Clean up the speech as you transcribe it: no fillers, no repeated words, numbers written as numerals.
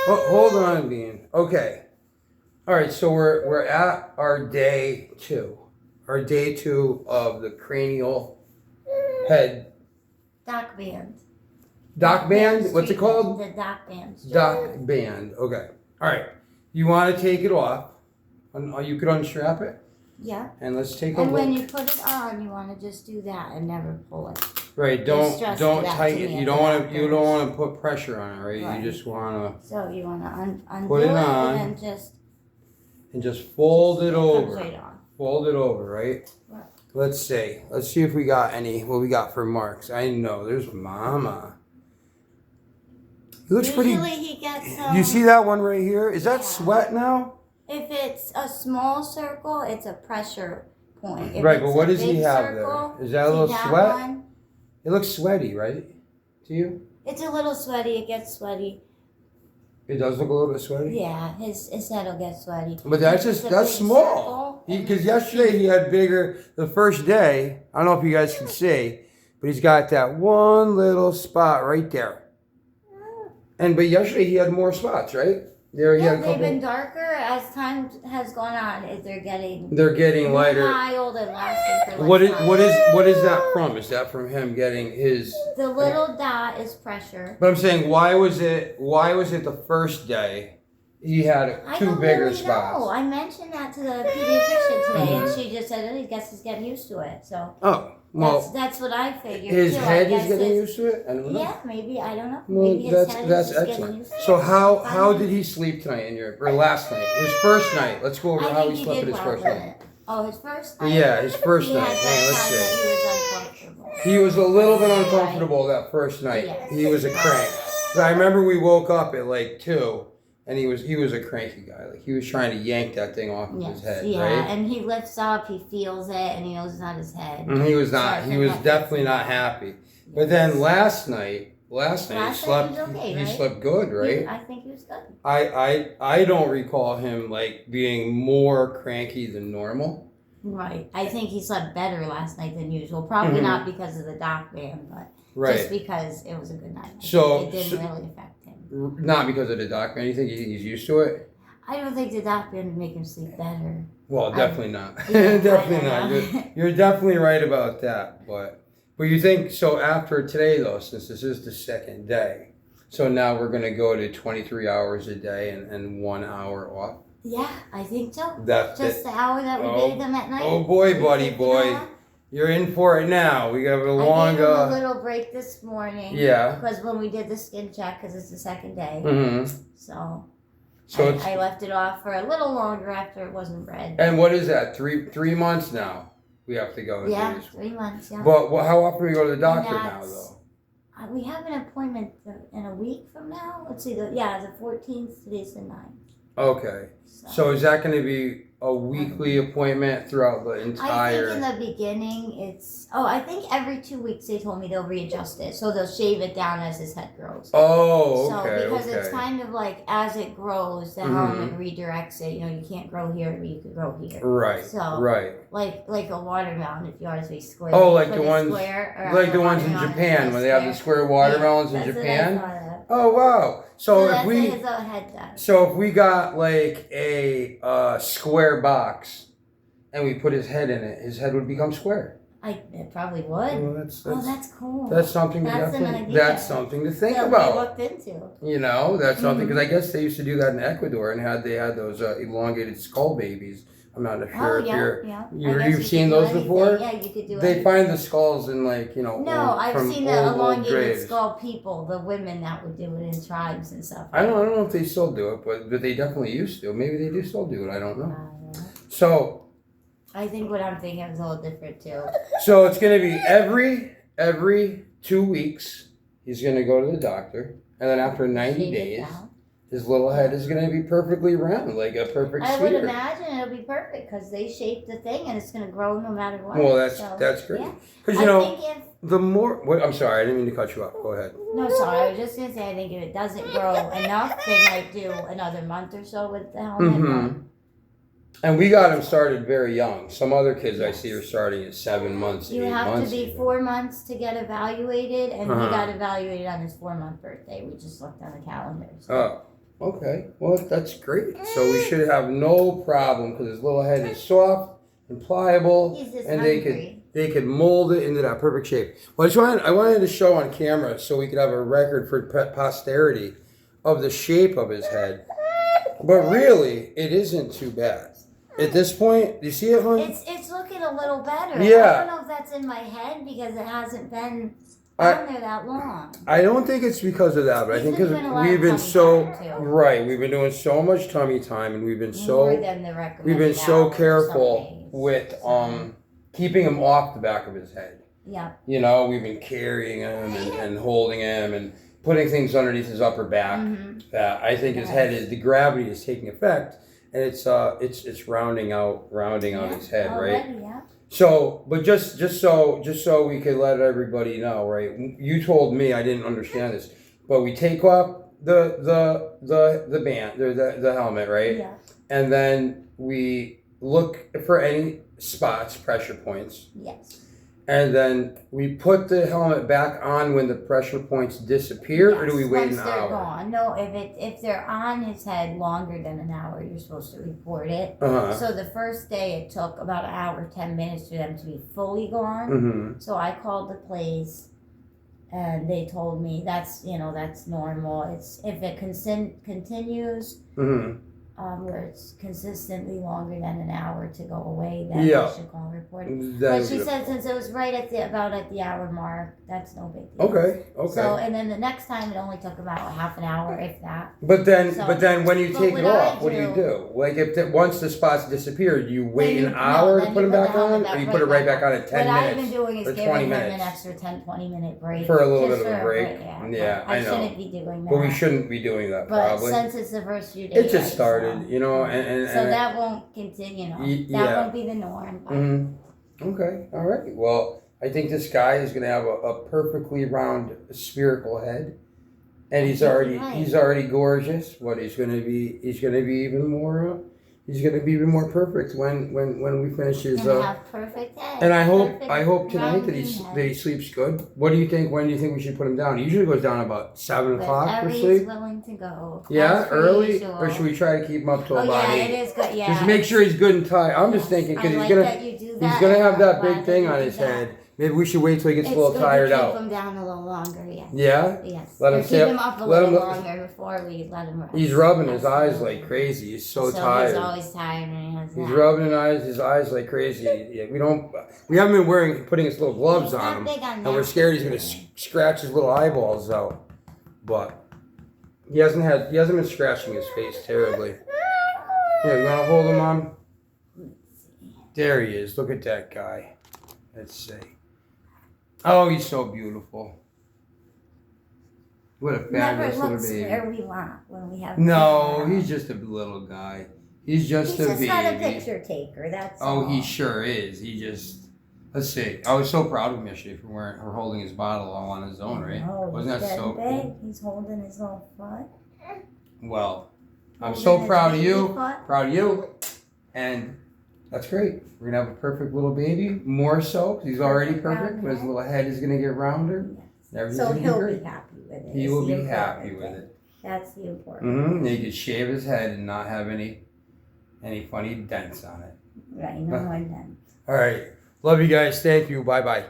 Hold on, Bean. Okay. All right. So we're at our day 2. Our day 2 of the cranial head Doc band. doc band. What's it called? The doc band. Doc band. Okay. All right. You want to take it off? You could unstrap it. Yeah. And let's take a And look. when you put it on, you want to just do that and never pull it. Right. Just Don't that tighten to it. me You at don't the want to put pressure on it, right? Right. You just want to So you want to undo Put it it on. and then just fold it comes over. right on. Fold it over, right? Right. Let's see. Let's see if we got what we got for marks. I know there's Mama. He looks Usually pretty. he gets. You see that one right here? Is that Yeah. sweat now? If it's a small circle, it's a pressure point. If Right, it's but what a does he big have circle, there? Is that a see little that sweat? one? It looks sweaty, right? To you? It's a little sweaty. It gets sweaty. It does look a little bit sweaty. Yeah, his head will get sweaty. But that's If it's just a that's big small. circle, Because yesterday he had bigger. The first day, I don't know if you guys can see, but he's got that one little spot right there. But yesterday he had more spots, right? There he Yeah, had a they've couple. been darker as time has gone on. They're getting They're getting lighter. mild and lasting for What is lifetime. what is that from? Is that from him getting his? The little dot is pressure. But I'm saying, why was it the first day he had I two don't bigger really spots? know. I mentioned that to the pediatrician today, Mm-hmm. and she just said, "Oh, I guess he's getting used to it." So Oh, well, that's what I figured. his too. I head is guess getting his- used to it. I don't know. Yeah, maybe I don't know. Well, Maybe his head that's is just getting excellent. used to So it. how did he sleep tonight or last night? His first night. Let's go over I how think he slept did at his well first with night. it. Oh, his first night. Yeah, his first He night. had Hang on, that let's time see. that he was uncomfortable. He was a little bit uncomfortable that first night. Yes. He was a crank. So I remember we woke up at like 2, and he was a cranky guy. Like he was trying to yank that thing off of Yes, his head, yeah, right? and he lifts up, he feels it, and he knows it's not his head. And he was not. So He was that- definitely not happy. But then last night he Last night he slept. was okay, he right? slept good, right? I think he was good. I don't recall him like being more cranky than normal. Right. I think he slept better last night than usual. Probably Mhm. not because of the doc band, but Right. just because it was a good night. So- It didn't really affect him. Not because of the doc. You think he's used to it? I don't think the doc band would make him sleep better. Well, definitely not. Yeah, Definitely I not. don't know. You're definitely right about that. But you think so? After today, though, since this is the second day, so now we're gonna go to 23 hours a day and 1 hour off. Yeah, I think so. That's Just it. the hour that we Oh, gave them at night. Oh boy, buddy, Take boy, an hour. you're in for it now. We got a I long. gave him a little break this morning. Yeah. Because when we did the skin check, because it's the second day, Mm-hmm. so So it's, I left it off for a little longer after it wasn't red. and what is that? Three months now. We have to go. And Yeah, do this. 3 months. Yeah. But how often do we go to the doctor now, that's- though? We have an appointment in a week from now. Let's see. The 14th. Today's the 9th. Okay. So is that going to be a weekly appointment throughout the I entire? think in the beginning it's. Oh, I think every 2 weeks they told me they'll readjust it, so they'll shave it down as his head grows. Oh, So okay, because it's okay. kind of like as it grows, the Mhm. helmet redirects it. You know, you can't grow here, but you could grow here. Right, So- right. Like a watermelon, if you want to be square. Oh, you like put the it ones- square around Like the ones in watermelon Japan, and when they have the square watermelons in That's what I Japan. thought of. Oh wow! So if that's we what his head does. so if we got like a square box and we put his head in it, his head would become square. It probably would. Well, That's cool. that's something to That's an definitely, idea. that's something to think So about. we looked into. You know, that's something Mm-hmm. because I guess they used to do that in Ecuador and they had those elongated skull babies. I'm not sure Oh if yeah, you're. yeah. you've I guess you seen could do those anything. before? Yeah, you could do They anything. find the skulls in like No, old, I've from seen the old elongated graves. skull people, the women that would do it in tribes and stuff. I don't know if they still do it, but they definitely used to. Maybe they do still do it. I don't know. Uh, So I think what I'm thinking is a little different too. so it's gonna be every 2 weeks. He's gonna go to the doctor, and then after 90 Shave it days, down. his little head is gonna be perfectly round, like a perfect I would sphere. imagine it'll be perfect because they shape the thing and it's going to grow no matter what. Well, So, that's great. yeah. Because I you know, think if the more. Wait, I'm sorry, I didn't mean to cut you off. Go ahead. no, sorry, I was just gonna say I think if it doesn't grow enough, they might do another month or so with the helmet. Mm-hmm. And we got him started very young. Some other kids I see are starting at 7 months, You 8 have months. to be 4 months to get evaluated, and Uh-huh. he got evaluated on his 4-month birthday. We just looked on the calendar. So, Oh, Okay. Well, that's great. So we should have no problem because his little head is soft and pliable, He's just and hungry. they could mold it into that perfect shape. Well, I wanted to show on camera so we could have a record for posterity of the shape of his head. But really, it isn't too bad. At this point, do you see it, hon? It's looking a little better. Yeah. I don't know if that's in my head because it hasn't been I- on there that long. I don't think it's because of that, but I He's think been because doing a lot we've of been tummy so time, too. right. We've been doing so much tummy time, and we've been More so than the recommended we've been so hour some careful days. with So, keeping him off the back of his head. yeah. You know, we've been carrying him and holding him and putting things underneath his upper back. Mhm. That I think his head is the gravity is taking effect, and it's rounding out his head, right? Already, yeah. So, but just so we could let everybody know, right? You told me I didn't understand this, but we take off the band, the helmet, right? Yeah. And then we look for any spots, pressure points, Yes. and then we put the helmet back on when the pressure points disappear, or do we Yes, wait once an they're hour? gone. No, if they're on his head longer than an hour, you're supposed to report it. Uh-huh. So the first day it took about an hour, 10 minutes for them to be fully gone. Mm-hmm. So I called the place, and they told me that's normal. It's if it continues, Mm-hmm. where it's consistently longer than an hour to go away, then Yeah. I should call and report it. That But is she good. said since it was right at the hour mark, that's no big deal. Okay. So and then the next time it only took about half an hour, if that. But then So- when you but take what it off, I what do you do- do? Like once the spots disappear, do you wait Then an you- hour no, to then put you them put back the on, helmet or you back put it right back back on at 10 What I've been minutes doing is or giving 20 him minutes? an extra 10-20 minute break. For a little just bit of a for break. Yeah, I I know. shouldn't be doing that. But we shouldn't be doing that But probably. since it's the first few days, It just started, you know, and so that won't continue. That yeah. won't be the norm. But Okay, all right. Well, I think this guy is going to have a perfectly round spherical head, and he's already gorgeous. What he's going to be even more. He's going to be even more perfect when we finish his. and have perfect head. And I Perfect hope tonight that rounding head. he sleeps good. What do you think? When do you think we should put him down? He usually goes down about 7 o'clock for Whenever he's sleep. willing to go. Yeah, As per early, usual. or should we try to keep him up till Oh about yeah, 8? it is good. Yeah. Just make sure he's good and tired. I'm just thinking because I he's like gonna that you do that. he's gonna have I'm that glad big thing you on do his that. head. Maybe we should wait till he gets It's a little good tired to keep out. him down a little longer. Yes. Yeah. Yes. Let him Or keep sit- him up a let little him- longer before we let him rest. He's rubbing his eyes Absolutely. like crazy. He's so He's tired. always tired and he has He's that. rubbing his eyes like crazy. Yeah, we haven't been putting his little gloves He's on not him, big on and we're naps scared he's either. gonna scratch his little eyeballs out. But he hasn't been scratching his face terribly. Here, you wanna hold him on? There he is. Look at that guy. Let's see. Oh, he's so beautiful. What a Never fabulous little looks baby. where we want when we have. No, him. he's just a little guy. He's just He's a just baby. not a picture taker. That's Oh, all. he sure is. He just. Let's see. I was so proud of him yesterday for holding his bottle all on his own, right? Oh, Wasn't he's that so getting big. cool? He's holding his little foot. Well, I'm Holding so his proud of baby you. foot. Proud of you. And that's great. We're gonna have a perfect little baby. More so, 'cause he's already Perfect perfect. round But his head. little head is gonna get rounder. Yes. Everything's So gonna be he'll great. be happy with it. He is will the be important happy with thing. it. That's the important. Mm-hmm. He could shave his head and not have any funny dents on it. Right. No more than. All right. Love you guys. Thank you. Bye bye.